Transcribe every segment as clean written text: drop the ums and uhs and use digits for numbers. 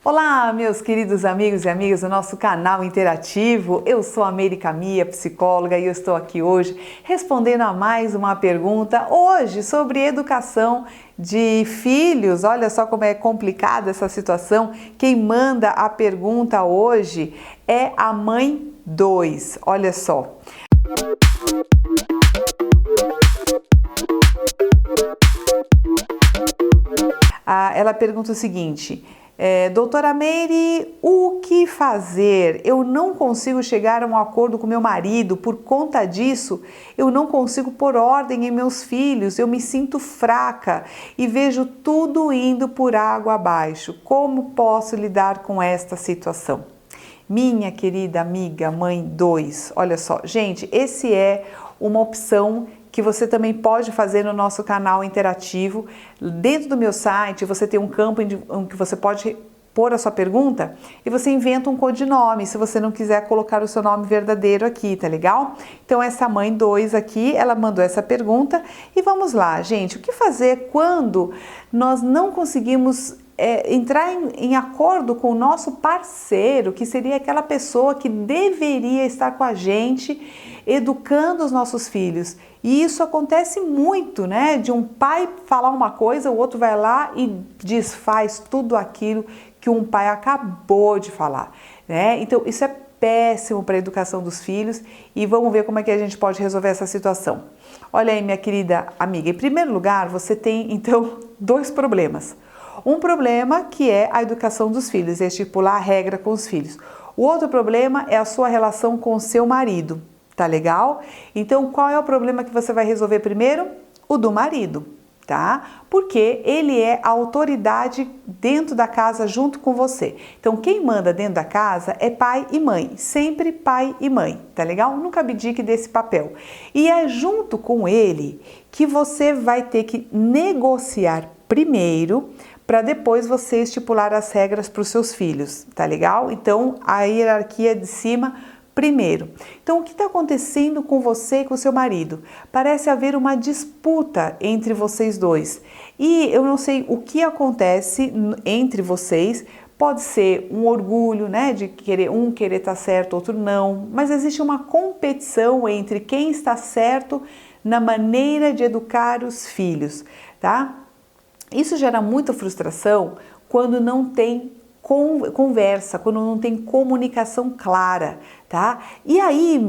Olá, meus queridos amigos e amigas do nosso canal interativo. Eu sou a América Mia, psicóloga, e eu estou aqui hoje respondendo a mais uma pergunta, hoje sobre educação de filhos. Olha só como é complicada essa situação. Quem manda a pergunta hoje é a mãe 2. Olha só. Ela pergunta o seguinte: doutora Meire, o que fazer? Eu não consigo chegar a um acordo com meu marido, por conta disso eu não consigo pôr ordem em meus filhos, eu me sinto fraca e vejo tudo indo por água abaixo. Como posso lidar com esta situação? Minha querida amiga mãe 2, olha só, gente, esse é uma opção que você também pode fazer no nosso canal interativo. Dentro do meu site você tem um campo em que você pode pôr a sua pergunta e você inventa um codinome, se você não quiser colocar o seu nome verdadeiro aqui, tá legal? Então essa mãe 2 aqui, ela mandou essa pergunta e vamos lá, gente, o que fazer quando nós não conseguimos entrar em acordo com o nosso parceiro, que seria aquela pessoa que deveria estar com a gente, educando os nossos filhos. E isso acontece muito, né? De um pai falar uma coisa, o outro vai lá e desfaz tudo aquilo que um pai acabou de falar, né? Então isso é péssimo para a educação dos filhos e vamos ver como é que a gente pode resolver essa situação. Olha aí, minha querida amiga, em primeiro lugar, você tem então dois problemas. Um problema que é a educação dos filhos, é estipular a regra com os filhos. O outro problema é a sua relação com o seu marido, tá legal? Então, qual é o problema que você vai resolver primeiro? O do marido, tá? Porque ele é a autoridade dentro da casa junto com você. Então, quem manda dentro da casa é pai e mãe, sempre pai e mãe, tá legal? Nunca abdique desse papel. E é junto com ele que você vai ter que negociar primeiro, para depois você estipular as regras para os seus filhos, tá legal? Então, a hierarquia de cima primeiro. Então, o que está acontecendo com você e com seu marido? Parece haver uma disputa entre vocês dois. E eu não sei o que acontece entre vocês. Pode ser um orgulho, né, de querer estar certo, outro não, mas existe uma competição entre quem está certo na maneira de educar os filhos, tá? Isso gera muita frustração quando não tem conversa, quando não tem comunicação clara, tá? E aí,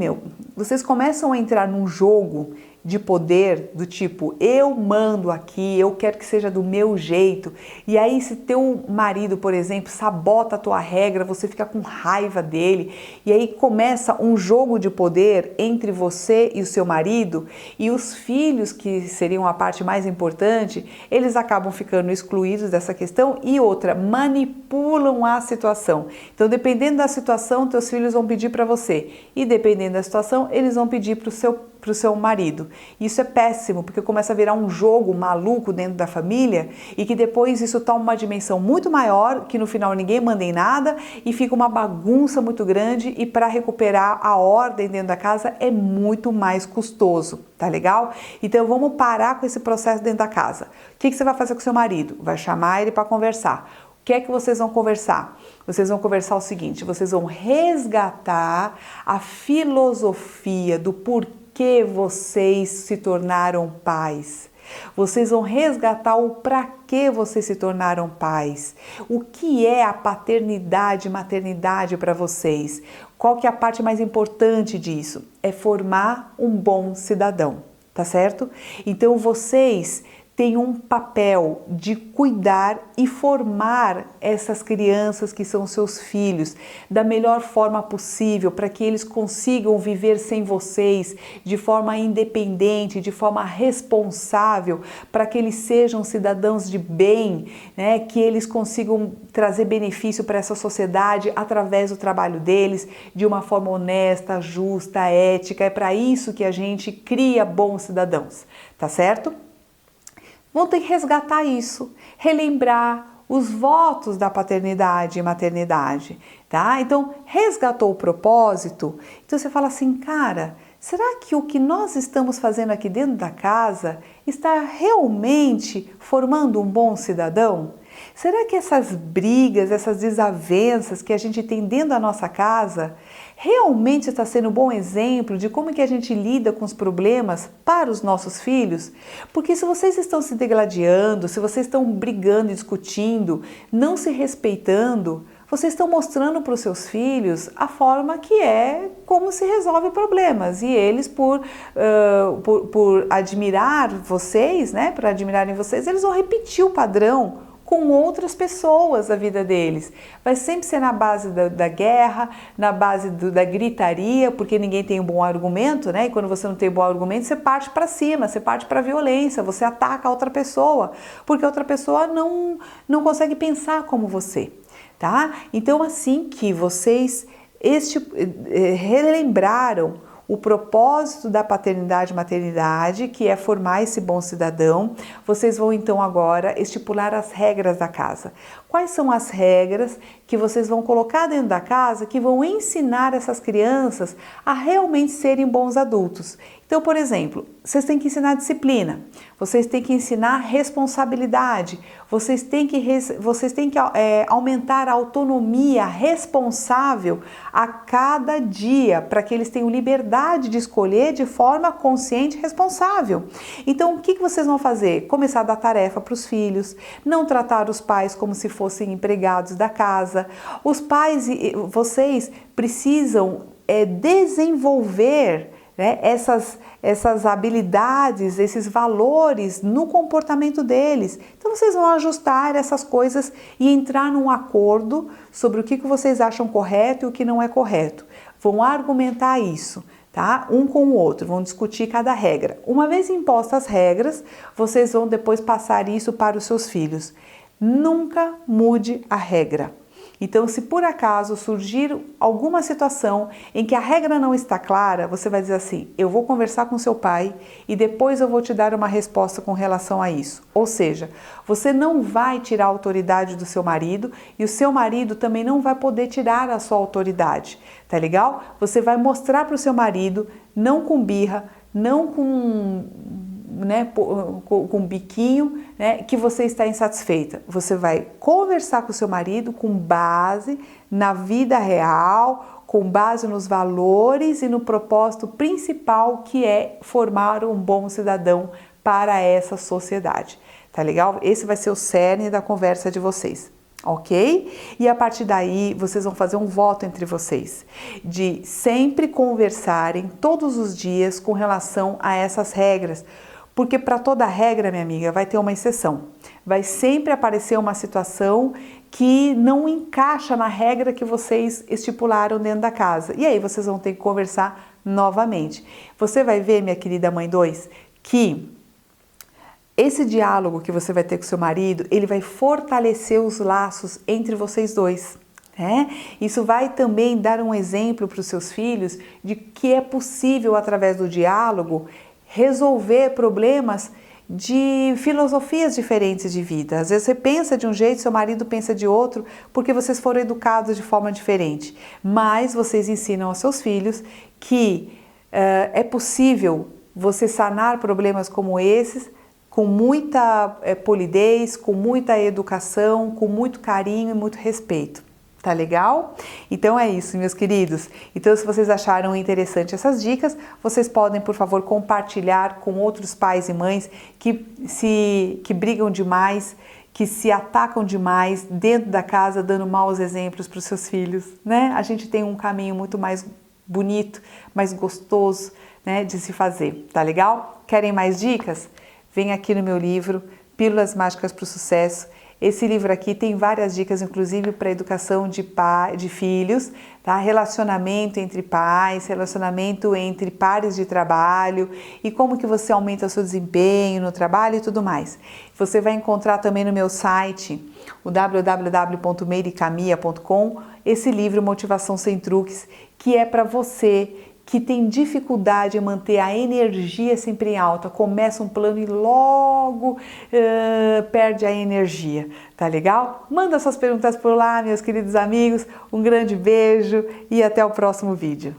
vocês começam a entrar num jogo de poder do tipo, eu mando aqui, eu quero que seja do meu jeito. E aí, se teu marido, por exemplo, sabota a tua regra, você fica com raiva dele. E aí começa um jogo de poder entre você e o seu marido, e os filhos, que seriam a parte mais importante, eles acabam ficando excluídos dessa questão. E outra, manipulam a situação. Então, dependendo da situação, teus filhos vão pedir para você. E dependendo da situação, eles vão pedir para o seu marido. Isso é péssimo, porque começa a virar um jogo maluco dentro da família e que depois isso toma uma dimensão muito maior, que no final ninguém manda em nada e fica uma bagunça muito grande, e para recuperar a ordem dentro da casa é muito mais custoso, tá legal? Então vamos parar com esse processo dentro da casa. O que você vai fazer com seu marido? Vai chamar ele para conversar. O que é que vocês vão conversar? Vocês vão conversar o seguinte: vocês vão resgatar a filosofia do porquê vocês se tornaram pais. Vocês vão resgatar o para que vocês se tornaram pais. O que é a paternidade e maternidade para vocês? Qual que é a parte mais importante disso? É formar um bom cidadão, tá certo? Então vocês tem um papel de cuidar e formar essas crianças que são seus filhos da melhor forma possível, para que eles consigam viver sem vocês de forma independente, de forma responsável, para que eles sejam cidadãos de bem, né? Que eles consigam trazer benefício para essa sociedade através do trabalho deles, de uma forma honesta, justa, ética. É para isso que a gente cria bons cidadãos, tá certo? Vão ter que resgatar isso, relembrar os votos da paternidade e maternidade, tá? Então, resgatou o propósito, então você fala assim, cara, será que o que nós estamos fazendo aqui dentro da casa está realmente formando um bom cidadão? Será que essas brigas, essas desavenças que a gente tem dentro da nossa casa realmente está sendo um bom exemplo de como que a gente lida com os problemas para os nossos filhos? Porque se vocês estão se degladiando, se vocês estão brigando e discutindo, não se respeitando, vocês estão mostrando para os seus filhos a forma que é como se resolve problemas. E eles, por admirar vocês, né, por admirarem vocês, eles vão repetir o padrão com outras pessoas da vida deles. Vai sempre ser na base da guerra, na base da gritaria, porque ninguém tem um bom argumento, né? E quando você não tem um bom argumento, você parte para cima, você parte para a violência, você ataca a outra pessoa, porque a outra pessoa não consegue pensar como você. Tá? Então, assim que vocês relembraram o propósito da paternidade e maternidade, que é formar esse bom cidadão, vocês vão então agora estipular as regras da casa. Quais são as regras que vocês vão colocar dentro da casa que vão ensinar essas crianças a realmente serem bons adultos? Então, por exemplo, vocês têm que ensinar disciplina, vocês têm que ensinar responsabilidade, vocês têm que aumentar a autonomia responsável a cada dia, para que eles tenham liberdade de escolher de forma consciente e responsável. Então, o que vocês vão fazer? Começar a dar tarefa para os filhos, não tratar os pais como se fossem empregados da casa. Os pais, vocês precisam desenvolver, né, essas habilidades, esses valores no comportamento deles. Então vocês vão ajustar essas coisas e entrar num acordo sobre o que vocês acham correto e o que não é correto. Vão argumentar isso, tá? Um com o outro, vão discutir cada regra. Uma vez impostas as regras, vocês vão depois passar isso para os seus filhos. Nunca mude a regra. Então, se por acaso surgir alguma situação em que a regra não está clara, você vai dizer assim: eu vou conversar com seu pai e depois eu vou te dar uma resposta com relação a isso. Ou seja, você não vai tirar a autoridade do seu marido e o seu marido também não vai poder tirar a sua autoridade. Tá legal? Você vai mostrar para o seu marido, não com birra, não com biquinho, né, que você está insatisfeita. Você vai conversar com o seu marido com base na vida real, com base nos valores e no propósito principal, que é formar um bom cidadão para essa sociedade. Tá legal? Esse vai ser o cerne da conversa de vocês. Ok? E a partir daí, vocês vão fazer um voto entre vocês de sempre conversarem todos os dias com relação a essas regras. Porque para toda regra, minha amiga, vai ter uma exceção. Vai sempre aparecer uma situação que não encaixa na regra que vocês estipularam dentro da casa. E aí vocês vão ter que conversar novamente. Você vai ver, minha querida mãe 2, que esse diálogo que você vai ter com seu marido, ele vai fortalecer os laços entre vocês dois. Isso vai também dar um exemplo para os seus filhos de que é possível, através do diálogo, resolver problemas de filosofias diferentes de vida. Às vezes você pensa de um jeito, seu marido pensa de outro, porque vocês foram educados de forma diferente. Mas vocês ensinam aos seus filhos que é possível você sanar problemas como esses com muita polidez, com muita educação, com muito carinho e muito respeito. Tá legal? Então é isso, meus queridos. Então, se vocês acharam interessante essas dicas, vocês podem, por favor, compartilhar com outros pais e mães que brigam demais, que se atacam demais dentro da casa, dando maus exemplos para os seus filhos, né? A gente tem um caminho muito mais bonito, mais gostoso, né, de se fazer. Tá legal? Querem mais dicas? Vem aqui no meu livro, Pílulas Mágicas para o Sucesso. Esse livro aqui tem várias dicas, inclusive para educação de filhos, tá? Relacionamento entre pais, relacionamento entre pares de trabalho e como que você aumenta o seu desempenho no trabalho e tudo mais. Você vai encontrar também no meu site, o www.meiricamia.com, esse livro Motivação Sem Truques, que é para você que tem dificuldade em manter a energia sempre em alta, começa um plano e logo perde a energia, tá legal? Manda suas perguntas por lá, meus queridos amigos, um grande beijo e até o próximo vídeo.